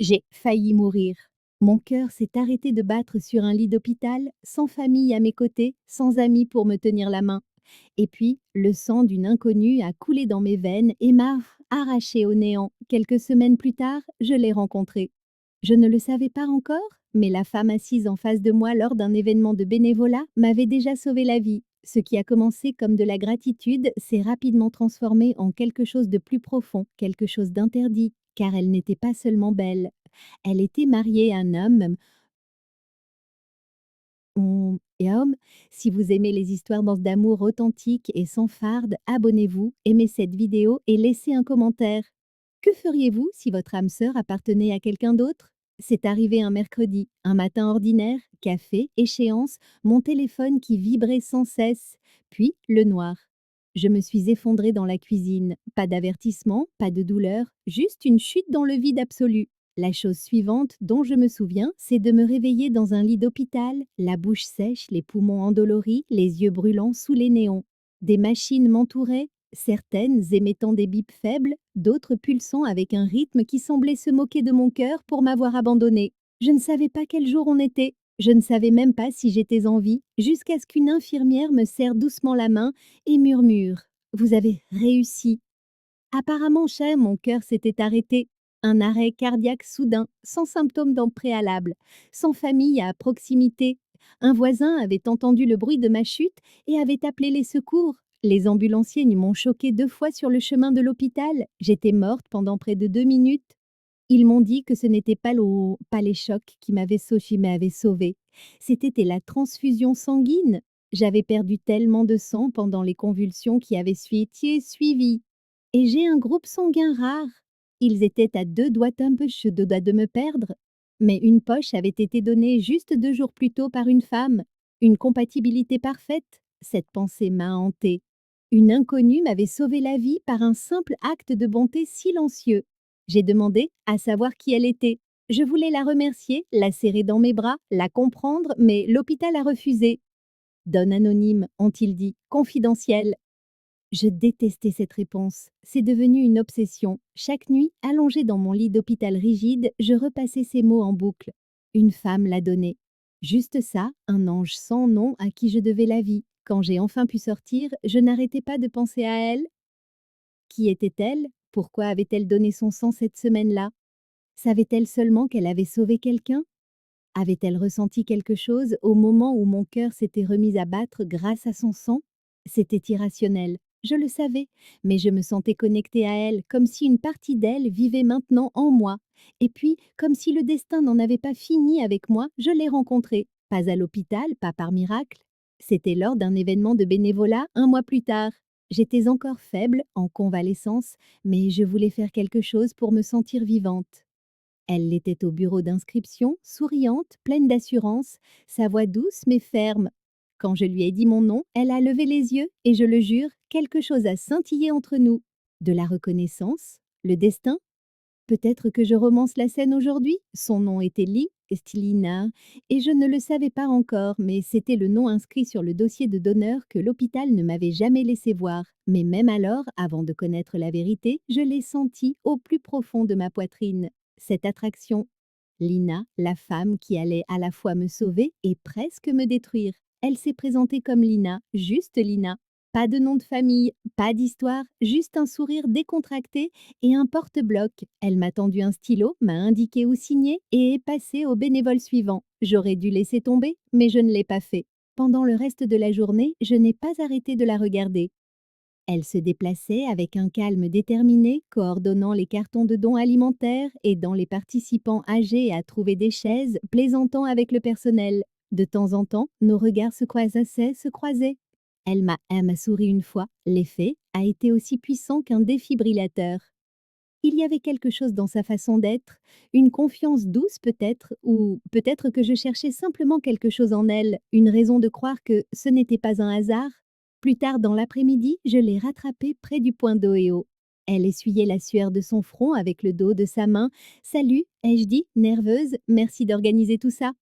J'ai failli mourir. Mon cœur s'est arrêté de battre sur un lit d'hôpital, sans famille à mes côtés, sans amis pour me tenir la main. Et puis, le sang d'une inconnue a coulé dans mes veines et m'a arraché au néant. Quelques semaines plus tard, je l'ai rencontrée. Je ne le savais pas encore, mais la femme assise en face de moi lors d'un événement de bénévolat m'avait déjà sauvé la vie. Ce qui a commencé comme de la gratitude s'est rapidement transformé en quelque chose de plus profond, quelque chose d'interdit, car elle n'était pas seulement belle. Elle était mariée à un homme, et homme, si vous aimez les histoires d'amour authentiques et sans farde, abonnez-vous, aimez cette vidéo et laissez un commentaire. Que feriez-vous si votre âme sœur appartenait à quelqu'un d'autre? C'est arrivé un mercredi, un matin ordinaire, café, échéance, mon téléphone qui vibrait sans cesse, puis le noir. Je me suis effondrée dans la cuisine. Pas d'avertissement, pas de douleur, juste une chute dans le vide absolu. La chose suivante dont je me souviens, c'est de me réveiller dans un lit d'hôpital, la bouche sèche, les poumons endoloris, les yeux brûlants sous les néons. Des machines m'entouraient, certaines émettant des bips faibles, d'autres pulsant avec un rythme qui semblait se moquer de mon cœur pour m'avoir abandonnée. Je ne savais pas quel jour on était, je ne savais même pas si j'étais en vie, jusqu'à ce qu'une infirmière me serre doucement la main et murmure: «Vous avez réussi». Apparemment, cher, mon cœur s'était arrêté. Un arrêt cardiaque soudain, sans symptômes dans préalable, sans famille à proximité. Un voisin avait entendu le bruit de ma chute et avait appelé les secours. Les ambulanciers m'ont choqué 2 fois sur le chemin de l'hôpital. J'étais morte pendant près de 2 minutes. Ils m'ont dit que ce n'était pas les chocs qui m'avaient sauvée. C'était la transfusion sanguine. J'avais perdu tellement de sang pendant les convulsions qui avaient suivi. Et j'ai un groupe sanguin rare. Ils étaient à 2 doigts de me perdre. Mais une poche avait été donnée juste 2 jours plus tôt par une femme. Une compatibilité parfaite. Cette pensée m'a hantée. Une inconnue m'avait sauvé la vie par un simple acte de bonté silencieux. J'ai demandé à savoir qui elle était. Je voulais la remercier, la serrer dans mes bras, la comprendre, mais l'hôpital a refusé. Donne anonyme, ont-ils dit, confidentiel. Je détestais cette réponse. C'est devenu une obsession. Chaque nuit, allongée dans mon lit d'hôpital rigide, je repassais ces mots en boucle. Une femme l'a donné. Juste ça, un ange sans nom à qui je devais la vie. Quand j'ai enfin pu sortir, je n'arrêtais pas de penser à elle. Qui était-elle? Pourquoi avait-elle donné son sang cette semaine-là? Savait-elle seulement qu'elle avait sauvé quelqu'un? Avait-elle ressenti quelque chose au moment où mon cœur s'était remis à battre grâce à son sang? C'était irrationnel, je le savais, mais je me sentais connectée à elle, comme si une partie d'elle vivait maintenant en moi. Et puis, comme si le destin n'en avait pas fini avec moi, je l'ai rencontrée. Pas à l'hôpital, pas par miracle. C'était lors d'un événement de bénévolat 1 mois plus tard. J'étais encore faible, en convalescence, mais je voulais faire quelque chose pour me sentir vivante. Elle était au bureau d'inscription, souriante, pleine d'assurance, sa voix douce mais ferme. Quand je lui ai dit mon nom, elle a levé les yeux et je le jure, quelque chose a scintillé entre nous. De la reconnaissance? Le destin? Peut-être que je romance la scène aujourd'hui? Son nom était Stilina, et je ne le savais pas encore, mais c'était le nom inscrit sur le dossier de donneur que l'hôpital ne m'avait jamais laissé voir. Mais même alors, avant de connaître la vérité, je l'ai senti au plus profond de ma poitrine. Cette attraction. Lina, la femme qui allait à la fois me sauver et presque me détruire. Elle s'est présentée comme Lina, juste Lina. Pas de nom de famille, pas d'histoire, juste un sourire décontracté et un porte-bloc. Elle m'a tendu un stylo, m'a indiqué où signer et est passée au bénévole suivant. J'aurais dû laisser tomber, mais je ne l'ai pas fait. Pendant le reste de la journée, je n'ai pas arrêté de la regarder. Elle se déplaçait avec un calme déterminé, coordonnant les cartons de dons alimentaires, aidant les participants âgés à trouver des chaises, plaisantant avec le personnel. De temps en temps, nos regards se croisaient. Elle m'a souri une fois. L'effet a été aussi puissant qu'un défibrillateur. Il y avait quelque chose dans sa façon d'être, une confiance douce peut-être, ou peut-être que je cherchais simplement quelque chose en elle, une raison de croire que ce n'était pas un hasard. Plus tard dans l'après-midi, je l'ai rattrapée près du point d'Ohéo. Elle essuyait la sueur de son front avec le dos de sa main. «Salut», ai-je dit, nerveuse, «merci d'organiser tout ça».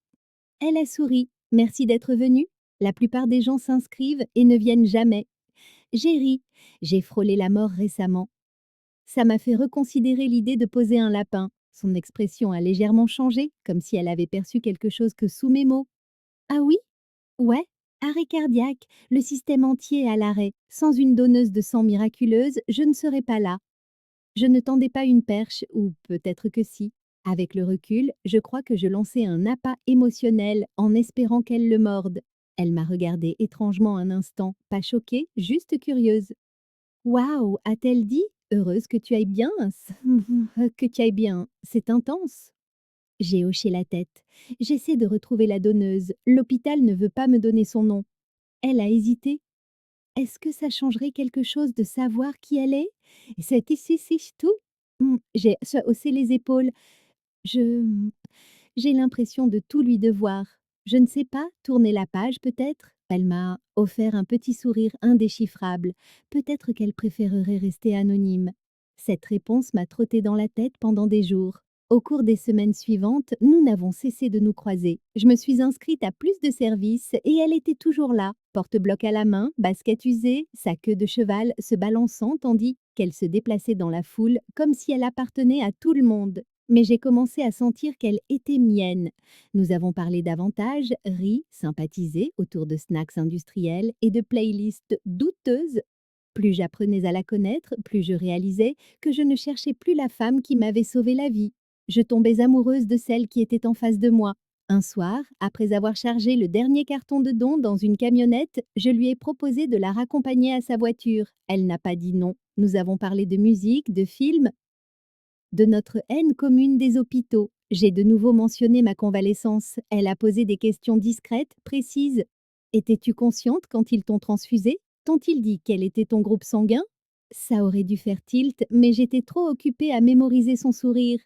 Elle a souri. «Merci d'être venue. La plupart des gens s'inscrivent et ne viennent jamais». J'ai ri. J'ai frôlé la mort récemment. Ça m'a fait reconsidérer l'idée de poser un lapin. Son expression a légèrement changé, comme si elle avait perçu quelque chose que sous mes mots. Ah oui? Ouais, arrêt cardiaque, le système entier est à l'arrêt. Sans une donneuse de sang miraculeuse, je ne serais pas là. Je ne tendais pas une perche, ou peut-être que si. Avec le recul, je crois que je lançais un appât émotionnel en espérant qu'elle le morde. Elle m'a regardée étrangement un instant, pas choquée, juste curieuse. Waouh, a-t-elle dit? Heureuse que tu ailles bien, que tu ailles bien, c'est intense. J'ai hoché la tête. J'essaie de retrouver la donneuse. L'hôpital ne veut pas me donner son nom. Elle a hésité. Est-ce que ça changerait quelque chose de savoir qui elle est? C'est ici, si, tout? J'ai haussé les épaules. Je j'ai l'impression de tout lui devoir. Je ne sais pas, tourner la page peut-être? Elle m'a offert un petit sourire indéchiffrable. Peut-être qu'elle préférerait rester anonyme. Cette réponse m'a trotté dans la tête pendant des jours. Au cours des semaines suivantes, nous n'avons cessé de nous croiser. Je me suis inscrite à plus de services et elle était toujours là, porte-bloc à la main, basket usée, sa queue de cheval se balançant tandis qu'elle se déplaçait dans la foule comme si elle appartenait à tout le monde. Mais j'ai commencé à sentir qu'elle était mienne. Nous avons parlé davantage, ri, sympathisé autour de snacks industriels et de playlists douteuses. Plus j'apprenais à la connaître, plus je réalisais que je ne cherchais plus la femme qui m'avait sauvé la vie. Je tombais amoureuse de celle qui était en face de moi. Un soir, après avoir chargé le dernier carton de dons dans une camionnette, je lui ai proposé de la raccompagner à sa voiture. Elle n'a pas dit non. Nous avons parlé de musique, de films, de notre haine commune des hôpitaux. J'ai de nouveau mentionné ma convalescence. Elle a posé des questions discrètes, précises. Étais-tu consciente quand ils t'ont transfusée? T'ont-ils dit quel était ton groupe sanguin? Ça aurait dû faire tilt, mais j'étais trop occupée à mémoriser son sourire.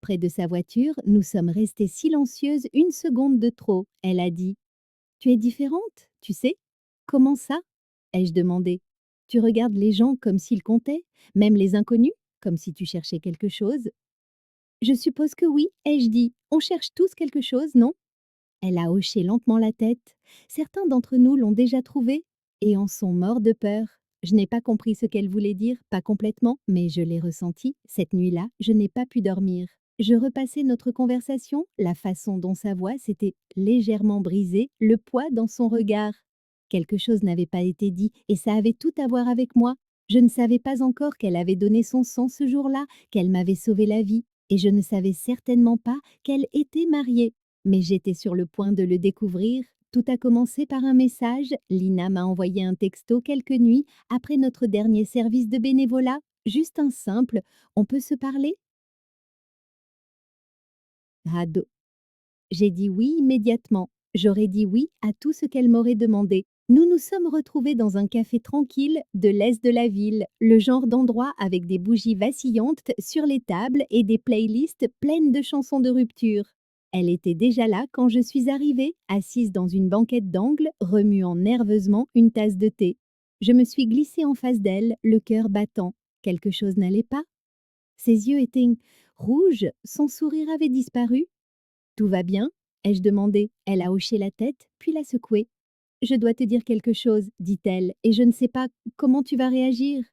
Près de sa voiture, nous sommes restées silencieuses une seconde de trop. Elle a dit: Tu es différente, tu sais? Comment ça? Ai-je demandé. Tu regardes les gens comme s'ils comptaient, même les inconnus, comme si tu cherchais quelque chose. Je suppose que oui, ai-je dit. On cherche tous quelque chose, non? Elle a hoché lentement la tête. Certains d'entre nous l'ont déjà trouvé et en sont morts de peur. Je n'ai pas compris ce qu'elle voulait dire, pas complètement, mais je l'ai ressenti. Cette nuit-là, je n'ai pas pu dormir. Je repassais notre conversation, la façon dont sa voix s'était légèrement brisée, le poids dans son regard. Quelque chose n'avait pas été dit et ça avait tout à voir avec moi. Je ne savais pas encore qu'elle avait donné son sang ce jour-là, qu'elle m'avait sauvé la vie, et je ne savais certainement pas qu'elle était mariée. Mais j'étais sur le point de le découvrir. Tout a commencé par un message. Lina m'a envoyé un texto quelques nuits après notre dernier service de bénévolat. Juste un simple: On peut se parler? Rado. J'ai dit oui immédiatement. J'aurais dit oui à tout ce qu'elle m'aurait demandé. Nous nous sommes retrouvés dans un café tranquille de l'est de la ville, le genre d'endroit avec des bougies vacillantes sur les tables et des playlists pleines de chansons de rupture. Elle était déjà là quand je suis arrivée, assise dans une banquette d'angle, remuant nerveusement une tasse de thé. Je me suis glissée en face d'elle, le cœur battant. Quelque chose n'allait pas. Ses yeux étaient rouges, son sourire avait disparu. Tout va bien? Ai-je demandé. Elle a hoché la tête, puis l'a secouée. Je dois te dire quelque chose, dit-elle, et je ne sais pas comment tu vas réagir.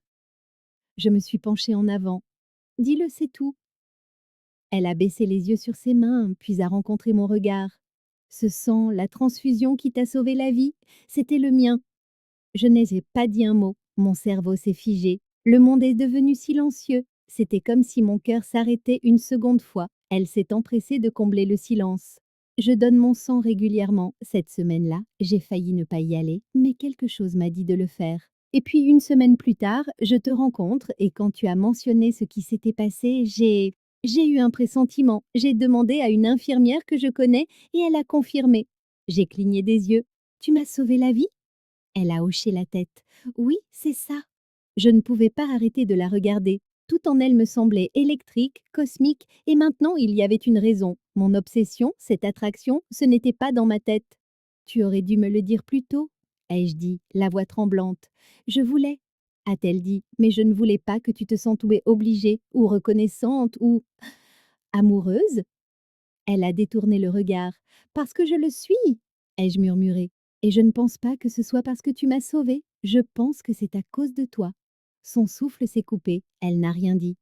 Je me suis penchée en avant. Dis-le, c'est tout. Elle a baissé les yeux sur ses mains, puis a rencontré mon regard. Ce sang, la transfusion qui t'a sauvé la vie, c'était le mien. Je n'ai pas dit un mot. Mon cerveau s'est figé. Le monde est devenu silencieux. C'était comme si mon cœur s'arrêtait une seconde fois. Elle s'est empressée de combler le silence. Je donne mon sang régulièrement. Cette semaine-là, j'ai failli ne pas y aller, mais quelque chose m'a dit de le faire. Et puis une semaine plus tard, je te rencontre et quand tu as mentionné ce qui s'était passé, j'ai eu un pressentiment. J'ai demandé à une infirmière que je connais et elle a confirmé. J'ai cligné des yeux. Tu m'as sauvé la vie? Elle a hoché la tête. Oui, c'est ça. Je ne pouvais pas arrêter de la regarder. Tout en elle me semblait électrique, cosmique, et maintenant il y avait une raison. Mon obsession, cette attraction, ce n'était pas dans ma tête. Tu aurais dû me le dire plus tôt, ai-je dit, la voix tremblante. Je voulais, a-t-elle dit, mais je ne voulais pas que tu te sentais obligée, ou reconnaissante, ou amoureuse. Elle a détourné le regard. Parce que je le suis, ai-je murmuré. Et je ne pense pas que ce soit parce que tu m'as sauvée. Je pense que c'est à cause de toi. Son souffle s'est coupé. Elle n'a rien dit.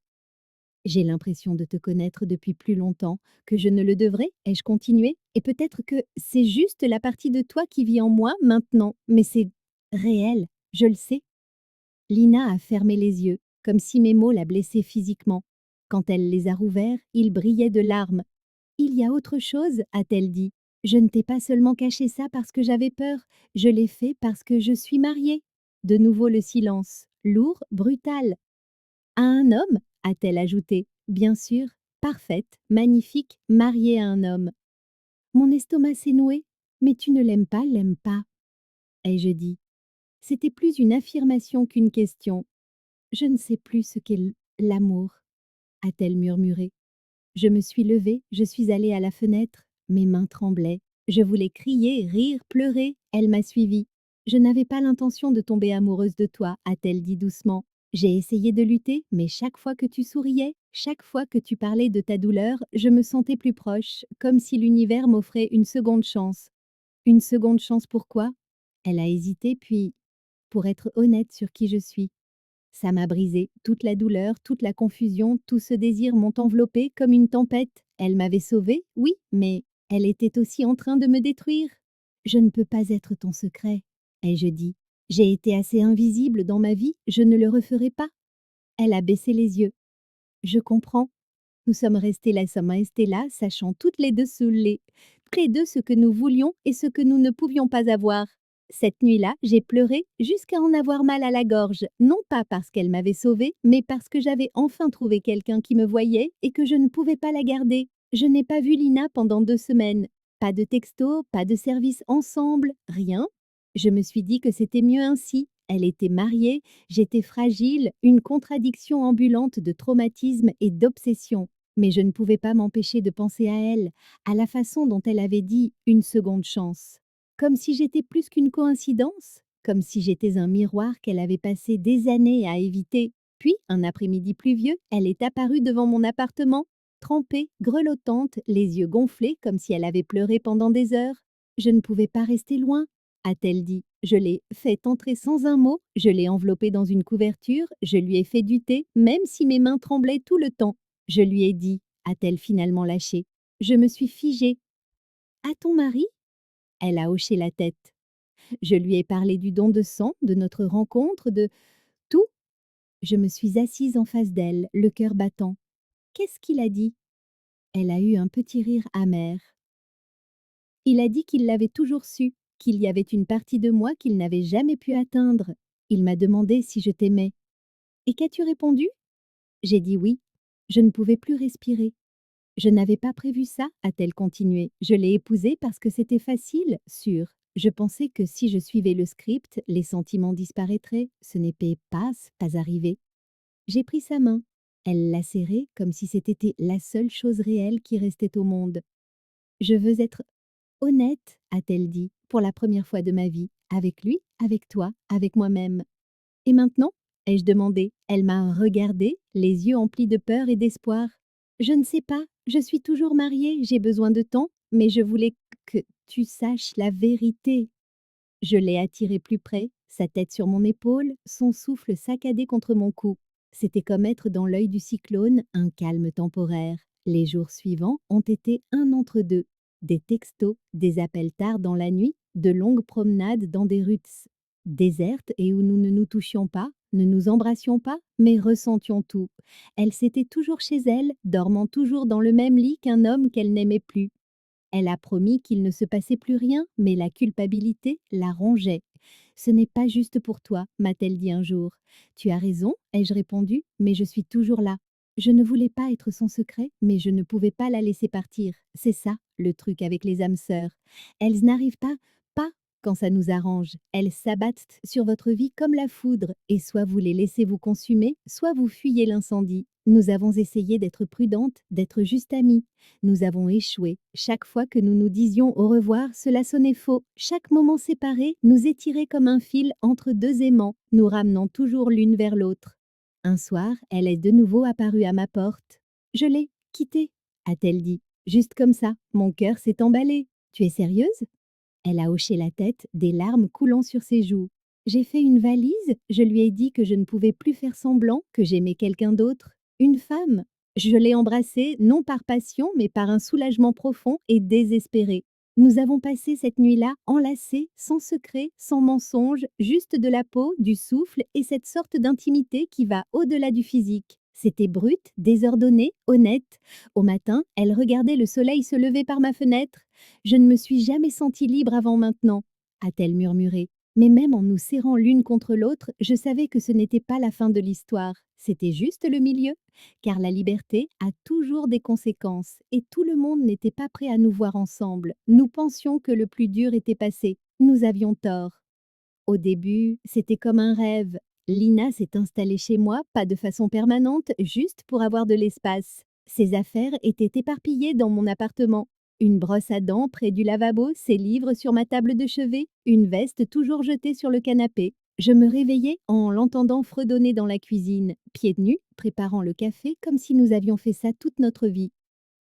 J'ai l'impression de te connaître depuis plus longtemps que je ne le devrais, ai-je continué, et peut-être que c'est juste la partie de toi qui vit en moi maintenant, mais c'est réel, je le sais. Lina a fermé les yeux, comme si mes mots la blessaient physiquement. Quand elle les a rouverts, ils brillaient de larmes. Il y a autre chose, a-t-elle dit. Je ne t'ai pas seulement caché ça parce que j'avais peur, je l'ai fait parce que je suis mariée. De nouveau le silence, lourd, brutal. À un homme, a-t-elle ajouté. Bien sûr, parfaite, magnifique, mariée à un homme. Mon estomac s'est noué. Mais tu ne l'aimes pas, ai-je dit. C'était plus une affirmation qu'une question. Je ne sais plus ce qu'est l'amour, a-t-elle murmuré. Je me suis levée, je suis allée à la fenêtre. Mes mains tremblaient. Je voulais crier, rire, pleurer. Elle m'a suivie. Je n'avais pas l'intention de tomber amoureuse de toi, a-t-elle dit doucement. J'ai essayé de lutter, mais chaque fois que tu souriais, chaque fois que tu parlais de ta douleur, je me sentais plus proche, comme si l'univers m'offrait une seconde chance. Une seconde chance pourquoi? Elle a hésité, puis pour être honnête sur qui je suis. Ça m'a brisé, toute la douleur, toute la confusion, tout ce désir m'ont enveloppée comme une tempête. Elle m'avait sauvée, oui, mais elle était aussi en train de me détruire. Je ne peux pas être ton secret, ai-je dit. J'ai été assez invisible dans ma vie, je ne le referai pas. Elle a baissé les yeux. Je comprends. Sommes restés là, sachant toutes les deux près de ce que nous voulions et ce que nous ne pouvions pas avoir. Cette nuit-là, j'ai pleuré jusqu'à en avoir mal à la gorge, non pas parce qu'elle m'avait sauvée, mais parce que j'avais enfin trouvé quelqu'un qui me voyait et que je ne pouvais pas la garder. Je n'ai pas vu Lina pendant 2 semaines. Pas de texto, pas de service ensemble, rien. Je me suis dit que c'était mieux ainsi. Elle était mariée, j'étais fragile, une contradiction ambulante de traumatisme et d'obsession. Mais je ne pouvais pas m'empêcher de penser à elle, à la façon dont elle avait dit une seconde chance. Comme si j'étais plus qu'une coïncidence, comme si j'étais un miroir qu'elle avait passé des années à éviter. Puis, un après-midi pluvieux, elle est apparue devant mon appartement, trempée, grelottante, les yeux gonflés comme si elle avait pleuré pendant des heures. Je ne pouvais pas rester loin, a-t-elle dit. Je l'ai fait entrer sans un mot, je l'ai enveloppée dans une couverture, je lui ai fait du thé, même si mes mains tremblaient tout le temps. Je lui ai dit, a-t-elle finalement lâché. Je me suis figée. À ton mari? Elle a hoché la tête. Je lui ai parlé du don de sang, de notre rencontre, de tout. Je me suis assise en face d'elle, le cœur battant. Qu'est-ce qu'il a dit? Elle a eu un petit rire amer. Il a dit qu'il l'avait toujours su, qu'il y avait une partie de moi qu'il n'avait jamais pu atteindre. Il m'a demandé si je t'aimais. Et qu'as-tu répondu? J'ai dit oui. Je ne pouvais plus respirer. Je n'avais pas prévu ça, a-t-elle continué. Je l'ai épousé parce que c'était facile, sûr. Je pensais que si je suivais le script, les sentiments disparaîtraient. Ce n'était pas arrivé. J'ai pris sa main. Elle l'a serrée comme si c'était la seule chose réelle qui restait au monde. Je veux être honnête, a-t-elle dit, pour la première fois de ma vie, avec lui, avec toi, avec moi-même. Et maintenant? Ai-je demandé. Elle m'a regardée, les yeux emplis de peur et d'espoir. Je ne sais pas, je suis toujours mariée, j'ai besoin de temps, mais je voulais que tu saches la vérité. Je l'ai attiré plus près, sa tête sur mon épaule, son souffle saccadé contre mon cou. C'était comme être dans l'œil du cyclone, un calme temporaire. Les jours suivants ont été un entre deux. Des textos, des appels tard dans la nuit, de longues promenades dans des rues désertes et où nous ne nous touchions pas, ne nous embrassions pas, mais ressentions tout. Elle s'était toujours chez elle, dormant toujours dans le même lit qu'un homme qu'elle n'aimait plus. Elle a promis qu'il ne se passait plus rien, mais la culpabilité la rongeait. Ce n'est pas juste pour toi, m'a-t-elle dit un jour. Tu as raison, ai-je répondu, mais je suis toujours là. Je ne voulais pas être son secret, mais je ne pouvais pas la laisser partir. C'est ça, le truc avec les âmes sœurs. Elles n'arrivent pas quand ça nous arrange. Elles s'abattent sur votre vie comme la foudre, et soit vous les laissez vous consumer, soit vous fuyez l'incendie. Nous avons essayé d'être prudentes, d'être juste amies. Nous avons échoué. Chaque fois que nous nous disions au revoir, cela sonnait faux. Chaque moment séparé nous étirait comme un fil entre deux aimants, nous ramenant toujours l'une vers l'autre. Un soir, elle est de nouveau apparue à ma porte. Je l'ai quittée, a-t-elle dit. Juste comme ça, mon cœur s'est emballé. Tu es sérieuse? Elle a hoché la tête, des larmes coulant sur ses joues. J'ai fait une valise, je lui ai dit que je ne pouvais plus faire semblant, que j'aimais quelqu'un d'autre. Une femme. Je l'ai embrassé, non par passion, mais par un soulagement profond et désespéré. Nous avons passé cette nuit-là enlacés, sans secret, sans mensonge, juste de la peau, du souffle et cette sorte d'intimité qui va au-delà du physique. C'était brut, désordonné, honnête. Au matin, elle regardait le soleil se lever par ma fenêtre. Je ne me suis jamais sentie libre avant maintenant, a-t-elle murmuré. Mais même en nous serrant l'une contre l'autre, je savais que ce n'était pas la fin de l'histoire. C'était juste le milieu, car la liberté a toujours des conséquences, et tout le monde n'était pas prêt à nous voir ensemble. Nous pensions que le plus dur était passé. Nous avions tort. Au début, c'était comme un rêve. Lina s'est installée chez moi, pas de façon permanente, juste pour avoir de l'espace. Ses affaires étaient éparpillées dans mon appartement. Une brosse à dents près du lavabo, ses livres sur ma table de chevet, une veste toujours jetée sur le canapé. Je me réveillais en l'entendant fredonner dans la cuisine, pieds nus, préparant le café comme si nous avions fait ça toute notre vie.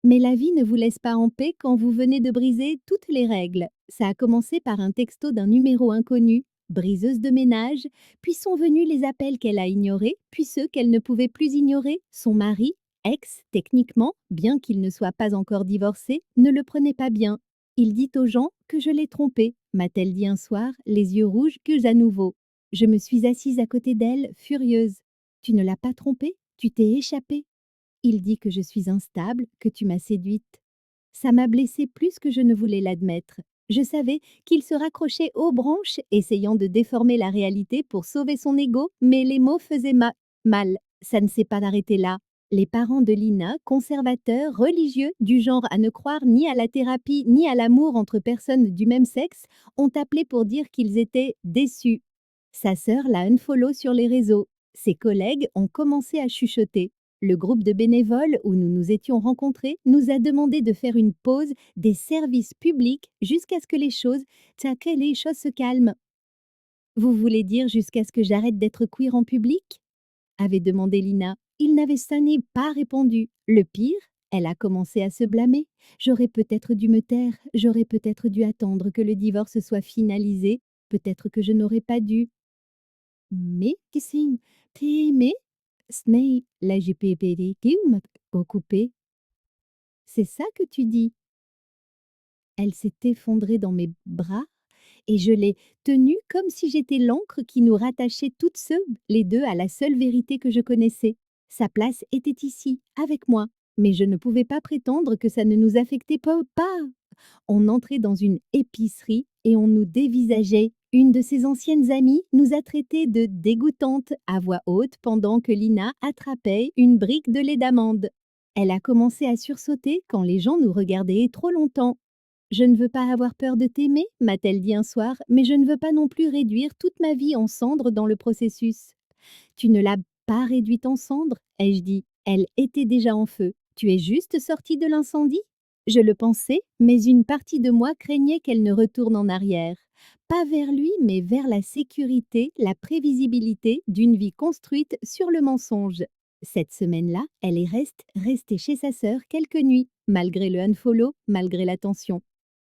Mais la vie ne vous laisse pas en paix quand vous venez de briser toutes les règles. Ça a commencé par un texto d'un numéro inconnu, briseuse de ménage, puis sont venus les appels qu'elle a ignorés, puis ceux qu'elle ne pouvait plus ignorer. Son mari, ex techniquement, bien qu'il ne soit pas encore divorcé, ne le prenait pas bien. Il dit aux gens que je l'ai trompé, m'a-t-elle dit un soir, les yeux rouges que à nouveau. Je me suis assise à côté d'elle, furieuse. Tu ne l'as pas trompé, tu t'es échappée. Il dit que je suis instable, que tu m'as séduite. Ça m'a blessée plus que je ne voulais l'admettre. Je savais qu'il se raccrochait aux branches, essayant de déformer la réalité pour sauver son ego, mais les mots faisaient mal. Ça ne s'est pas arrêté là. Les parents de Lina, conservateurs, religieux, du genre à ne croire ni à la thérapie ni à l'amour entre personnes du même sexe, ont appelé pour dire qu'ils étaient déçus. Sa sœur l'a unfollow sur les réseaux. Ses collègues ont commencé à chuchoter. Le groupe de bénévoles où nous nous étions rencontrés nous a demandé de faire une pause des services publics jusqu'à ce que les choses se calment. Vous voulez dire jusqu'à ce que j'arrête d'être queer en public? Avait demandé Lina. Il n'avait pas répondu. Le pire, elle a commencé à se blâmer. J'aurais peut-être dû me taire, j'aurais peut-être dû attendre que le divorce soit finalisé, peut-être que je n'aurais pas dû. Mais, kissing, t'es aimé? Snake, la GPPD, m'a coupé. C'est ça que tu dis? Elle s'est effondrée dans mes bras et je l'ai tenue comme si j'étais l'encre qui nous rattachait toutes les deux à la seule vérité que je connaissais. Sa place était ici, avec moi, mais je ne pouvais pas prétendre que ça ne nous affectait pas. On entrait dans une épicerie et on nous dévisageait. Une de ses anciennes amies nous a traités de dégoûtantes à voix haute pendant que Lina attrapait une brique de lait d'amande. Elle a commencé à sursauter quand les gens nous regardaient trop longtemps. Je ne veux pas avoir peur de t'aimer, m'a-t-elle dit un soir, mais je ne veux pas non plus réduire toute ma vie en cendres dans le processus. Tu ne l'as pas réduite en cendres, ai-je dit. Elle était déjà en feu. Tu es juste sortie de l'incendie? Je le pensais, mais une partie de moi craignait qu'elle ne retourne en arrière. Pas vers lui, mais vers la sécurité, la prévisibilité d'une vie construite sur le mensonge. Cette semaine-là, elle est restée chez sa sœur quelques nuits, malgré le unfollow, malgré la tension.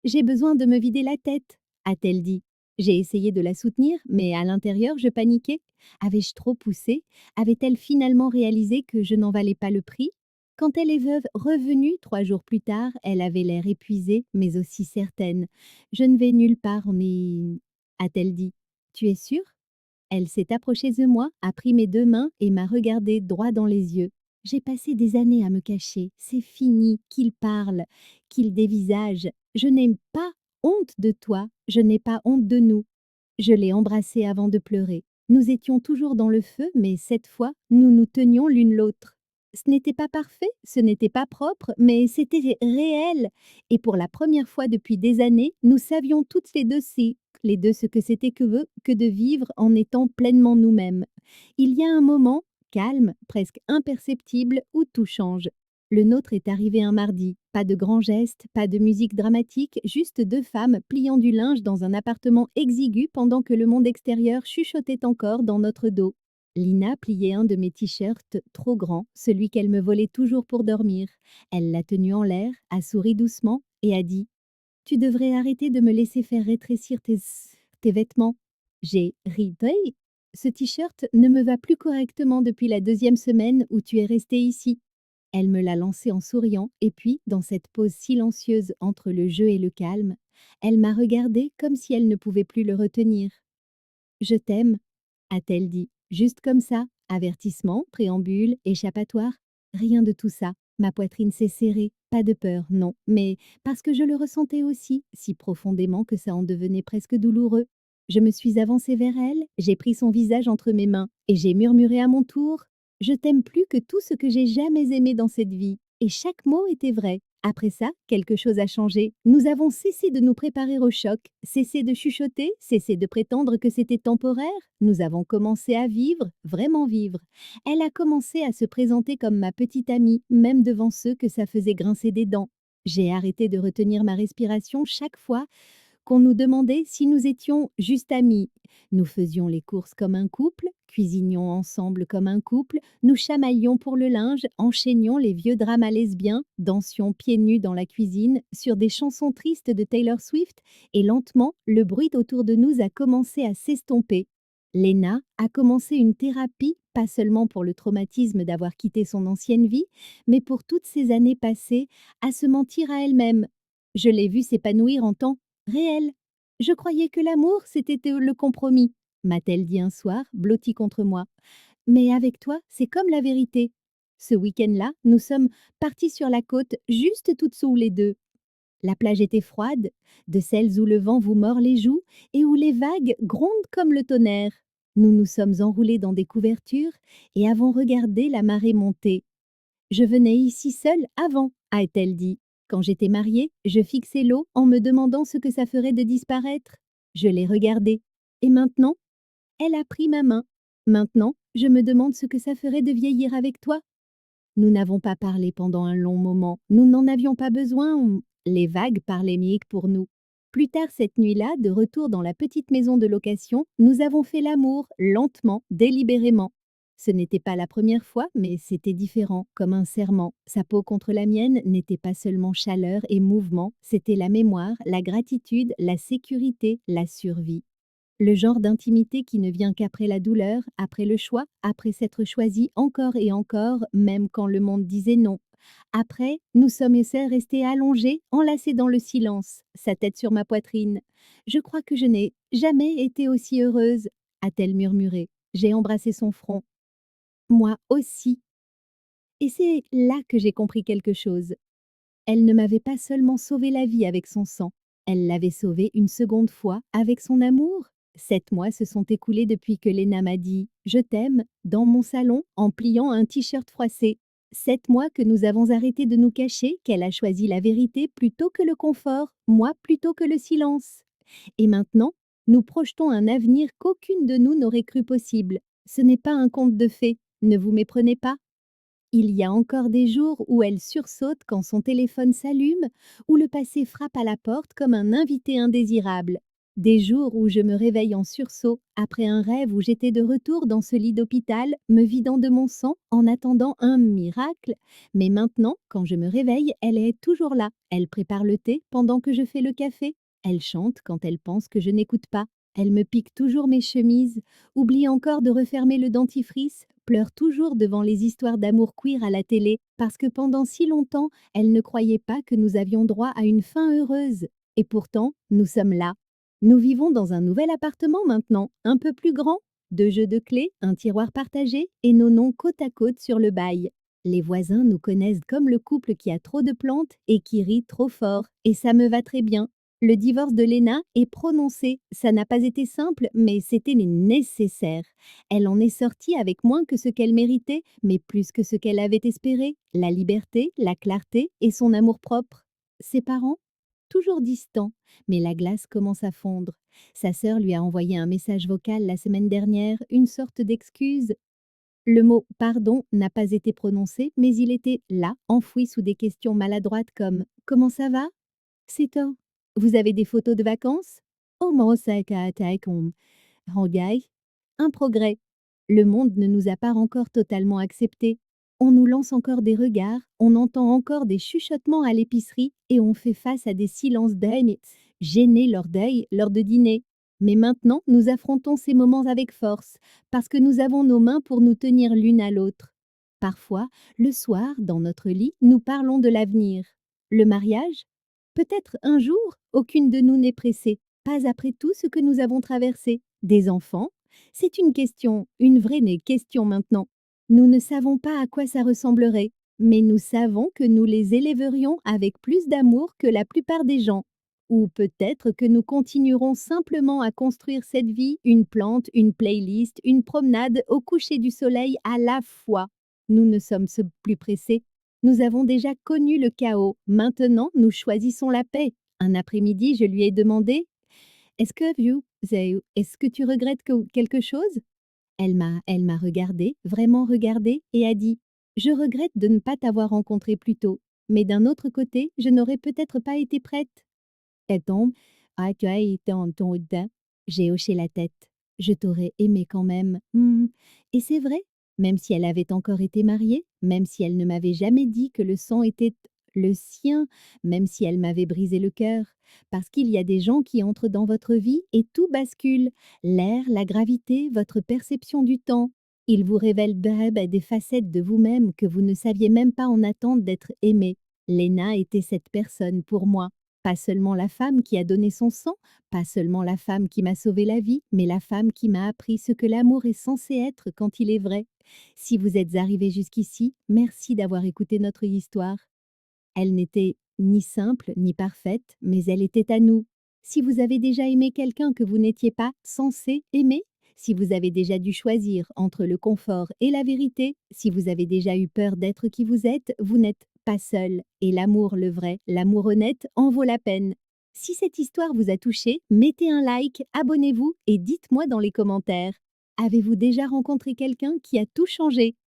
J'ai besoin de me vider la tête, a-t-elle dit. J'ai essayé de la soutenir, mais à l'intérieur, je paniquais. Avais-je trop poussé? Avait-elle finalement réalisé que je n'en valais pas le prix? Quand elle est revenue 3 jours plus tard, elle avait l'air épuisée, mais aussi certaine. Je ne vais nulle part, mais... a-t-elle dit. Tu es sûre? Elle s'est approchée de moi, a pris mes 2 mains et m'a regardé droit dans les yeux. J'ai passé des années à me cacher. C'est fini, qu'il parle, qu'il dévisage. Je n'ai pas honte de toi, je n'ai pas honte de nous. Je l'ai embrassée avant de pleurer. Nous étions toujours dans le feu, mais cette fois, nous nous tenions l'une l'autre. Ce n'était pas parfait, ce n'était pas propre, mais c'était réel. Et pour la première fois depuis des années, nous savions toutes les deux ce que c'était que de vivre en étant pleinement nous-mêmes. Il y a un moment, calme, presque imperceptible, où tout change. Le nôtre est arrivé un mardi. Pas de grands gestes, pas de musique dramatique, juste 2 femmes pliant du linge dans un appartement exigu pendant que le monde extérieur chuchotait encore dans notre dos. Lina pliait un de mes t-shirts trop grands, celui qu'elle me volait toujours pour dormir. Elle l'a tenu en l'air, a souri doucement et a dit: Tu devrais arrêter de me laisser faire rétrécir tes vêtements. J'ai ri. Hey, ce t-shirt ne me va plus correctement depuis la 2e semaine où tu es resté ici. Elle me l'a lancé en souriant et puis, dans cette pause silencieuse entre le jeu et le calme, elle m'a regardé comme si elle ne pouvait plus le retenir. Je t'aime, a-t-elle dit, juste comme ça, avertissement, préambule, échappatoire, rien de tout ça. Ma poitrine s'est serrée, pas de peur, non, mais parce que je le ressentais aussi, si profondément que ça en devenait presque douloureux. Je me suis avancée vers elle, j'ai pris son visage entre mes mains et j'ai murmuré à mon tour: je t'aime plus que tout ce que j'ai jamais aimé dans cette vie. Et chaque mot était vrai. Après ça, quelque chose a changé. Nous avons cessé de nous préparer au choc, cessé de chuchoter, cessé de prétendre que c'était temporaire. Nous avons commencé à vivre, vraiment vivre. Elle a commencé à se présenter comme ma petite amie, même devant ceux que ça faisait grincer des dents. J'ai arrêté de retenir ma respiration chaque fois qu'on nous demandait si nous étions juste amis. Nous faisions les courses comme un couple, cuisinions ensemble comme un couple, nous chamaillions pour le linge, enchaînions les vieux dramas lesbiens, dansions pieds nus dans la cuisine sur des chansons tristes de Taylor Swift, et lentement, le bruit autour de nous a commencé à s'estomper. Lena a commencé une thérapie, pas seulement pour le traumatisme d'avoir quitté son ancienne vie, mais pour toutes ces années passées à se mentir à elle-même. Je l'ai vue s'épanouir en temps réel. Je croyais que l'amour, c'était le compromis, m'a-t-elle dit un soir, blottie contre moi. Mais avec toi, c'est comme la vérité. Ce week-end-là, nous sommes partis sur la côte, juste toutes sous les deux. La plage était froide, de celles où le vent vous mord les joues et où les vagues grondent comme le tonnerre. Nous nous sommes enroulés dans des couvertures et avons regardé la marée monter. Je venais ici seule avant, a-t-elle dit. Quand j'étais mariée, je fixais l'eau en me demandant ce que ça ferait de disparaître. Je l'ai regardée. Et maintenant, elle a pris ma main. Maintenant, je me demande ce que ça ferait de vieillir avec toi. Nous n'avons pas parlé pendant un long moment. Nous n'en avions pas besoin. Les vagues parlaient mieux que pour nous. Plus tard cette nuit-là, de retour dans la petite maison de location, nous avons fait l'amour, lentement, délibérément. Ce n'était pas la première fois, mais c'était différent, comme un serment. Sa peau contre la mienne n'était pas seulement chaleur et mouvement, c'était la mémoire, la gratitude, la sécurité, la survie. Le genre d'intimité qui ne vient qu'après la douleur, après le choix, après s'être choisi encore et encore, même quand le monde disait non. Après, nous sommes restés allongés, enlacés dans le silence, sa tête sur ma poitrine. Je crois que je n'ai jamais été aussi heureuse, a-t-elle murmuré. J'ai embrassé son front. Moi aussi. Et c'est là que j'ai compris quelque chose. Elle ne m'avait pas seulement sauvé la vie avec son sang, elle l'avait sauvée une seconde fois avec son amour. 7 mois se sont écoulés depuis que Lena m'a dit « Je t'aime » dans mon salon en pliant un t-shirt froissé. 7 mois que nous avons arrêté de nous cacher, qu'elle a choisi la vérité plutôt que le confort, moi plutôt que le silence. Et maintenant, nous projetons un avenir qu'aucune de nous n'aurait cru possible. Ce n'est pas un conte de fées, ne vous méprenez pas. Il y a encore des jours où elle sursaute quand son téléphone s'allume, où le passé frappe à la porte comme un invité indésirable. Des jours où je me réveille en sursaut, après un rêve où j'étais de retour dans ce lit d'hôpital, me vidant de mon sang en attendant un miracle. Mais maintenant, quand je me réveille, elle est toujours là. Elle prépare le thé pendant que je fais le café. Elle chante quand elle pense que je n'écoute pas. Elle me pique toujours mes chemises, oublie encore de refermer le dentifrice, pleure toujours devant les histoires d'amour queer à la télé, parce que pendant si longtemps, elle ne croyait pas que nous avions droit à une fin heureuse. Et pourtant, nous sommes là. Nous vivons dans un nouvel appartement maintenant, un peu plus grand, 2 jeux de clés, un tiroir partagé et nos noms côte à côte sur le bail. Les voisins nous connaissent comme le couple qui a trop de plantes et qui rit trop fort, et ça me va très bien. Le divorce de Lena est prononcé. Ça n'a pas été simple, mais c'était nécessaire. Elle en est sortie avec moins que ce qu'elle méritait, mais plus que ce qu'elle avait espéré. La liberté, la clarté et son amour-propre. Ses parents? Toujours distants, mais la glace commence à fondre. Sa sœur lui a envoyé un message vocal la semaine dernière, une sorte d'excuse. Le mot pardon n'a pas été prononcé, mais il était là, enfoui sous des questions maladroites comme comment ça va? C'est un. Vous avez des photos de vacances? Oh, moi, ça Hangai. Un progrès. Le monde ne nous a pas encore totalement acceptés. On nous lance encore des regards, on entend encore des chuchotements à l'épicerie et on fait face à des silences d'haine gênés lors deuil, lors de dîner. Mais maintenant, nous affrontons ces moments avec force, parce que nous avons nos mains pour nous tenir l'une à l'autre. Parfois, le soir, dans notre lit, nous parlons de l'avenir. Le mariage? Peut-être un jour, aucune de nous n'est pressée, pas après tout ce que nous avons traversé. Des enfants? C'est une question, une vraie question maintenant. Nous ne savons pas à quoi ça ressemblerait, mais nous savons que nous les élèverions avec plus d'amour que la plupart des gens. Ou peut-être que nous continuerons simplement à construire cette vie, une plante, une playlist, une promenade au coucher du soleil à la fois. Nous ne sommes plus pressés. Nous avons déjà connu le chaos. Maintenant, nous choisissons la paix. Un après-midi, je lui ai demandé: est-ce que tu regrettes quelque chose? Elle m'a regardée, vraiment regardée, et a dit: Je regrette de ne pas t'avoir rencontré plus tôt. Mais d'un autre côté, je n'aurais peut-être pas été prête. Elle tombe. Ah, tu as été en ton dedans. J'ai hoché la tête. Je t'aurais aimé quand même. Et c'est vrai, même si elle avait encore été mariée, même si elle ne m'avait jamais dit que le sang était le sien, même si elle m'avait brisé le cœur. Parce qu'il y a des gens qui entrent dans votre vie et tout bascule. L'air, la gravité, votre perception du temps. Ils vous révèlent des facettes de vous-même que vous ne saviez même pas en attente d'être aimé. Léna était cette personne pour moi. Pas seulement la femme qui a donné son sang, pas seulement la femme qui m'a sauvé la vie, mais la femme qui m'a appris ce que l'amour est censé être quand il est vrai. Si vous êtes arrivé jusqu'ici, merci d'avoir écouté notre histoire. Elle n'était ni simple ni parfaite, mais elle était à nous. Si vous avez déjà aimé quelqu'un que vous n'étiez pas censé aimer, si vous avez déjà dû choisir entre le confort et la vérité, si vous avez déjà eu peur d'être qui vous n'êtes pas seul. Et l'amour, le vrai, l'amour honnête, en vaut la peine. Si cette histoire vous a touché, mettez un like, abonnez-vous et dites-moi dans les commentaires. Avez-vous déjà rencontré quelqu'un qui a tout changé?